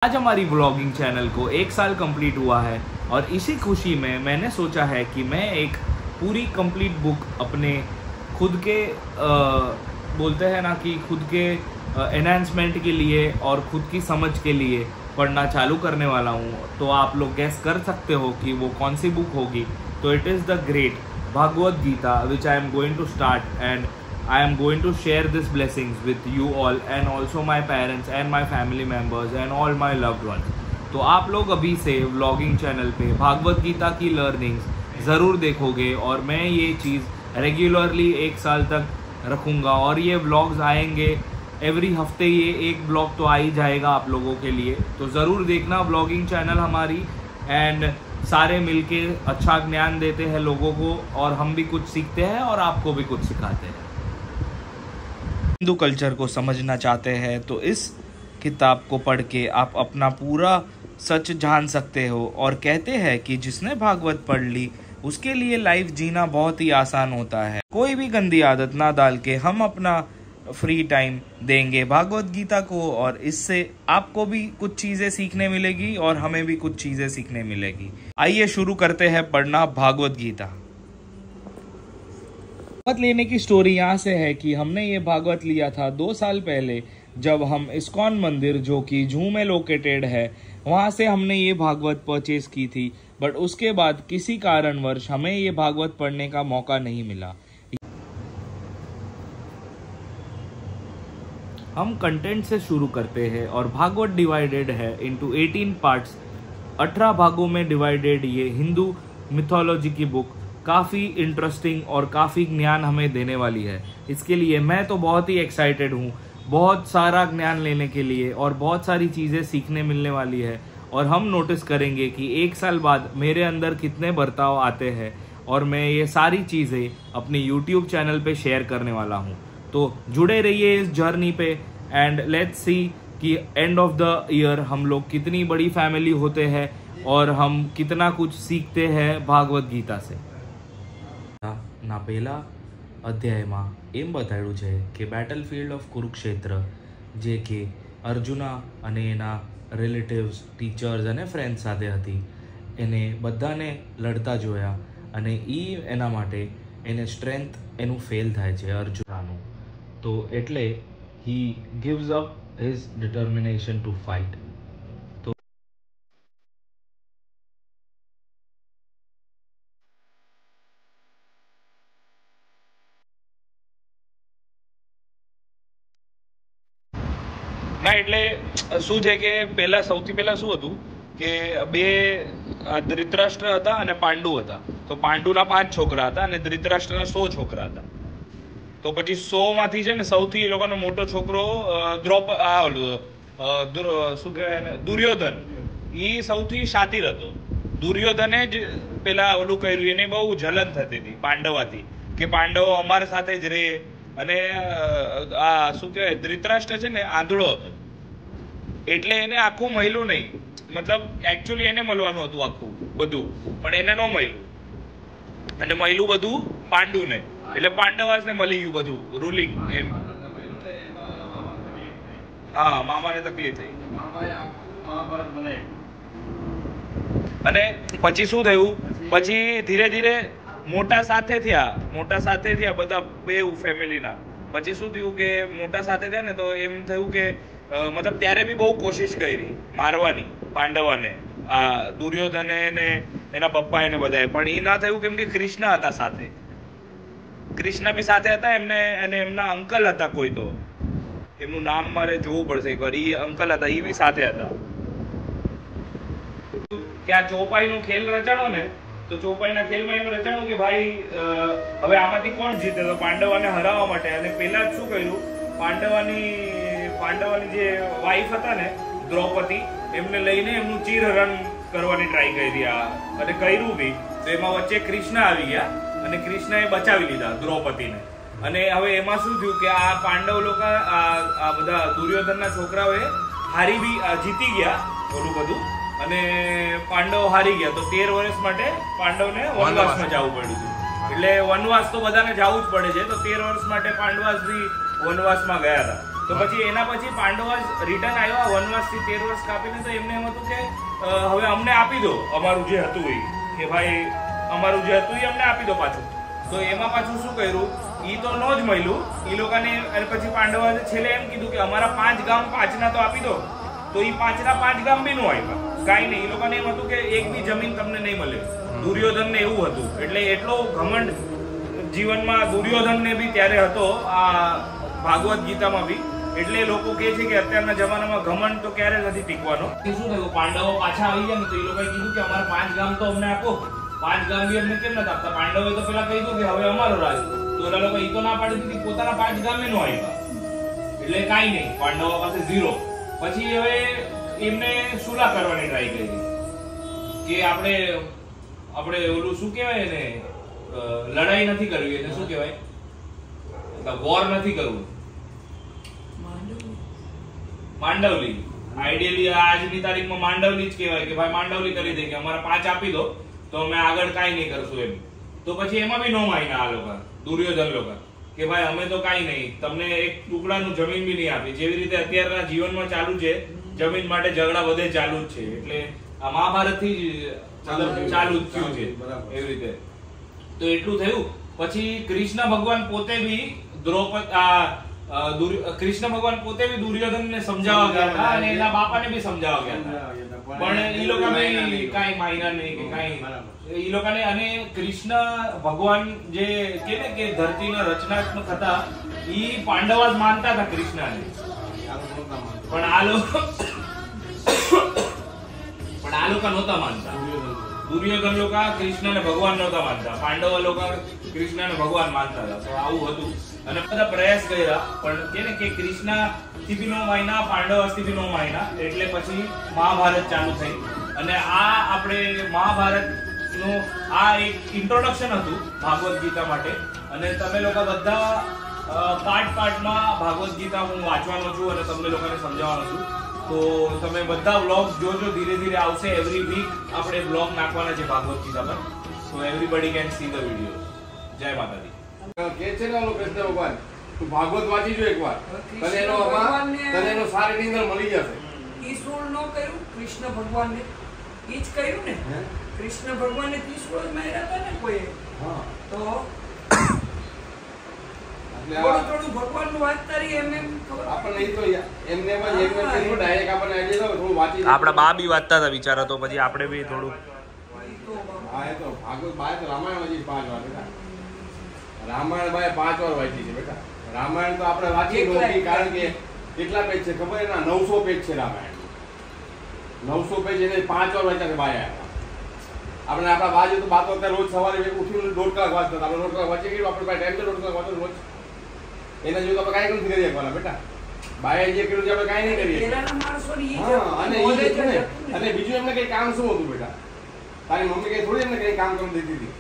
आज हमारी vlogging channel को 1 साल कंप्लीट हुआ है और इसी खुशी में मैंने सोचा है कि मैं एक पूरी कंप्लीट बुक अपने खुद के बोलते हैं ना कि खुद के एनहांसमेंट के लिए और खुद की समझ के लिए पढ़ना चालू करने वाला हूँ। तो आप लोग गैस कर सकते हो कि वो कौन सी बुक होगी। तो it is the great Bhagavad Gita which I am going to start and I am going to share these blessings with you all and also my parents and my family members and all my loved ones. तो आप लोग अभी से vlogging channel पे भागवत गीता की learnings ज़रूर देखोगे और मैं ये चीज़ रेगुलरली 1 साल तक रखूँगा और ये व्लॉग्स आएंगे एवरी हफ्ते। ये एक ब्लॉग तो आ ही जाएगा आप लोगों के लिए, तो ज़रूर देखना व्लॉगिंग चैनल हमारी। एंड सारे मिलके अच्छा ज्ञान देते हैं लोगों को और हम भी कुछ सीखते हैं और आपको भी कुछ सिखाते हैं। हिंदू कल्चर को समझना चाहते हैं तो इस किताब को पढ़ के आप अपना पूरा सच जान सकते हो। और कहते हैं कि जिसने भागवत पढ़ ली उसके लिए लाइफ जीना बहुत ही आसान होता है। कोई भी गंदी आदत ना डाल के हम अपना फ्री टाइम देंगे भागवत गीता को और इससे आपको भी कुछ चीज़ें सीखने मिलेगी और हमें भी कुछ चीज़ें सीखने मिलेगी। आइए शुरू करते हैं पढ़ना भागवत गीता। भागवत लेने की स्टोरी यहाँ से है कि हमने ये भागवत लिया था 2 साल पहले जब हम इस्कॉन मंदिर जो कि जू में लोकेटेड है वहाँ से हमने ये भागवत परचेज की थी। बट उसके बाद किसी कारणवश हमें ये भागवत पढ़ने का मौका नहीं मिला। हम कंटेंट से शुरू करते हैं और भागवत डिवाइडेड है इनटू 18 पार्ट्स। 18 भागों में डिवाइडेड ये हिंदू मिथोलॉजी की बुक काफ़ी इंटरेस्टिंग और काफ़ी ज्ञान हमें देने वाली है। इसके लिए मैं तो बहुत ही एक्साइटेड हूँ, बहुत सारा ज्ञान लेने के लिए और बहुत सारी चीज़ें सीखने मिलने वाली है। और हम नोटिस करेंगे कि 1 साल बाद मेरे अंदर कितने बर्ताव आते हैं और मैं ये सारी चीज़ें अपने YouTube चैनल पे शेयर करने वाला हूँ। तो जुड़े रहिए इस जर्नी पे एंड लेट्स सी कि एंड ऑफ द ईयर हम लोग कितनी बड़ी फैमिली होते हैं और हम कितना कुछ सीखते हैं भागवत गीता से। ना पहला अध्यायમાં એમ બતાવ્યું છે કે બેટલફિલ્ડ ઓફ કુરુક્ષેત્ર જે કે અર્જુના અને એના રિલેટિવ્સ, ટીચર્સ અને ફ્રેન્ડ્સ સાથે હતી, એને બધાને લડતા જોયા અને એના માટે એને સ્ટ્રેન્થ એનું ફેલ થાય છે અર્જુનાનું। તો એટલે he gives up his determination to fight. ના એટલે શું છે કે સૌથી પહેલા શું હતું કે બે ધૃતરાષ્ટ્ર હતા અને પાંડુ હતા। તો પાંડુના 5 છોકરા હતા અને ધૃતરાષ્ટ્રના 100 છોકરા હતા। તો પછી 100 માંથી છે ને સૌથી એ લોકોનો મોટો છોકરો શું કહેવાય દુર્યોધન, એ સૌથી શાતિર હતો। દુર્યોધને જ પેલા ઓલું કર્યું, એને બહુ જલન થતી હતી પાંડવાથી કે પાંડવો અમારા સાથે જ રહે। અને આ શું કહેવાય ધૃતરાષ્ટ્ર છે ને આંધળો હતો એટલે એને આખું મળ્યું નહીં, મતલબ એકચ્યુઅલી એને મળવાનું હતું આખું બધું, પણ એને ન મળ્યું અને મળ્યું બધું પાંડુને, એટલે પાંડવાસને મળી ગયું બધું રૂલિંગ એમ। હા, મામાને તકલીફ થઈ અને પછી શું થયું, પછી ધીરે ધીરે મોટા સાથે થયા બધા બે ફેમિલીના। પછી શું થયું કે મોટા સાથે થયા ને તો એમ થયું કે મતલબ ત્યારે બી બહુ કોશિશ કરી મારવાની પાંડવાને, આ દુર્યોધને ને એના પપ્પા એને બધાએ, પણ એ ના થયું કેમ કે કૃષ્ણ હતા સાથે, કૃષ્ણ બી સાથે હતા એમને, અને એમના અંકલ હતા કોઈ, તો એમનું નામ મારે જોવું પડશે એકવાર, એ અંકલ હતા, એ બી સાથે હતા। ત્યાં ચોપાઈનો ખેલ રચાણો ને, તો ચોપાઈના ખેલમાં એમ રચાણું કે ભાઈ હવે આમાંથી કોણ જીતે, તો પાંડવાને હરાવવા માટે। અને પહેલા જ શું કર્યું, પાંડવાની જે વાઈફ હતા ને દ્રૌપદી, એમને લઈને એમનું ચીરહરણ કરવાની ટ્રાય કરી અને કર્યું બી। તો એમાં વચ્ચે કૃષ્ણ આવી ગયા અને કૃષ્ણએ બચાવી લીધા દ્રૌપદીને। અને હવે એમાં શું થયું કે આ પાંડવ લોકો આ બધા દુર્યોધનના છોકરાઓએ જીતી ગયા ઓલું બધું અને પાંડવ હારી ગયા। તો 13 વર્ષ માટે પાંડવને વનવાસમાં જવું પડ્યું હતું, એટલે વનવાસ તો બધાને જવું જ પડે છે। તો 13 વર્ષ માટે પાંડવાસ બી વનવાસમાં ગયા હતા। તો પછી એના પછી પાંડવો રિટર્ન આવ્યા વનવાસથી 13 વર્ષ કાપીને, તો એમને એમ હતું કે હવે અમને આપી દો અમારું જે હતું એ, કે ભાઈ અમારું જે હતું એ અમને આપી દો પાછું. તો એમાં પાછું શું કર્યું, ઈ તો નો જ મળ્યું ઈ લોકોને. અને પછી પાંડવા છેલ્લે એમ કીધું કે અમારા 5 ગામ 5ના તો આપી દો. તો ઈ 5ના 5 ગામ બી નો આવ્યા, કાંઈ નહીં. ઈ લોકોને એમ હતું કે એક બી જમીન તમને નહીં મળે. દુર્યોધનને એવું હતું, એટલે એટલો ઘમંડ જીવનમાં દુર્યોધનને બી ત્યારે હતો આ ભાગવત ગીતામાં બી. એટલે લોકો કહે છે કે અત્યારના જમાનામાં ઘમંડ તો ક્યારે નથી ટીકવાનો. શું થયું, પાંડવો પાછા આવી ગયા ને તો એ લોકોએ કીધું કે અમારા 5 ગામ તો અમને આપો. 5 ગામ બી અમને કેમ નથી આપતા? પાંડવોએ તો પેલા કહી દો કે હવે અમારો રાજ. તો એના લોકો ઈ તો ના પાડી દીધી, પોતાના 5 ગામે નો આવ્યા. એટલે કાંઈ નહીં, પાંડવો પાસે 0. પછી હવે એમને સુલા કરવાની ટ્રાય કરી કે આપણે ઓલું શું કહેવાય ને, લડાઈ નથી કરવી, એને શું કહેવાય, વોર નથી કરવું, માંડવલી. આઈડિયલી આજની તારીખમાં માંડવલી જ કહેવાય કે ભાઈ માંડવલી કરી દે કે અમારા 5 આપી દો તો અમે આગળ કાંઈ નહીં કરશું એમ. તો પછી એમાં બી નો માન્યા આ લોકો, દુર્યોધન લોકો, કે ભાઈ અમે તો કાંઈ નહીં, તમને એક ટુકડાનું જમીન બી નહીં આપી. જેવી રીતે અત્યારના જીવનમાં ચાલુ છે, જમીન માટે ઝઘડા બધે ચાલુ જ છે. એટલે આ મહાભારતથી ચાલુ જ થયું છે એવી રીતે. તો એટલું થયું. પછી કૃષ્ણ ભગવાન પોતે બી કૃષ્ણ ભગવાન પોતે બી દુર્યોધનને સમજાવવા ગયા હતા અને એના બાપાને બી સમજાવવા ગયા હતા, પણ ઈ લોકોને કાંઈ માન્યા નહીં કે કાંઈ ઈ લોકોને. અને કૃષ્ણ ભગવાન જે કે ને કે ધરતીના રચનાત્મક હતા, ઈ પાંડવા જ માનતા હતા કૃષ્ણને, પણ આ લોકો નહોતા માનતા. દુર્યોધન લોકો કૃષ્ણને ભગવાન નહોતા માનતા, પાંડવ લોકો કૃષ્ણને ભગવાન માનતા હતા. તો આવું હતું. અને બધા પ્રયાસ કર્યા, પણ કે ને કે કૃષ્ણ થી બી નો માન્યા, પાંડવ થી બી નો માન્યા. એટલે પછી મહાભારત ચાલુ થઈ. અને આ આપણે મહાભારત નું આ એક ઇન્ટ્રોડક્શન હતું ભાગવત ગીતા માટે. અને તમે લોકો બધા પાર્ટમાં ભાગવત ગીતા હું વાંચવાનો છું અને તમને લોકોને સમજાવવાનો છું. તો તમે બધા વ્લોગ્સ જોજો, ધીરે ધીરે આવશે. એવરી વીક આપણે વ્લોગ નાખવાના છે ભાગવત ગીતા પર. So everybody can see the video. જય માતાજી. કે છે ને ઓલો કૃષ્ણ ભગવાન, તું ભાગવત વાંચી જો એકવાર, તને એનો સારી નીંદર મળી જશે. ત્રિશૂળ નો કર્યું કૃષ્ણ ભગવાનને, ઈ જ કર્યું ને. કૃષ્ણ ભગવાનને ત્રિશૂળ જ માર્યા હતા ને કોઈ. તો થોડું ભગવાનનું વાંચતા રહી એમ ખબર આપણને. ઈ તો એમને પણ ડાયરેક્ટ આપણને આઈડિયા દો, થોડું વાંચી. આપણા બા બી વાંચતા હતા વિચારો, તો પછી આપણે બી થોડું. હા, એ તો ભાગવત બાય તો રામાયણ વાંચી 5 વાર બેટા. રામાયણ બાય 5 વાર વાંચી છે બેટા. રામાયણ તો આપણે વાંચી નહોતી, કારણ કે કેટલા પેજ છે ખબર? એના 900 પેજ છે રામાયણ. 900 પેજ એને 5 વાર વાંચ્યા છે બાય. આપણે આપણા બાજુ તો બાતો અત્યારે રોજ સવારે ઉઠીને 1.5 કલાક વાંચતા. આપણે 1.5 કલાક વાંચી ગયું, આપણે ટાઈમ છે 1.5 કલાક વાંચો રોજ. એના જેવું તો આપણે કાંઈ નથી કરી શકવાના બેટા. બાય જે કર્યું છે આપણે કાંઈ નહીં કરીએ. અને બીજું એમને કઈ કામ શું હતું બેટા? તારી મમ્મી કઈ થોડી એમને કઈ કામ કરી દીધી હતી?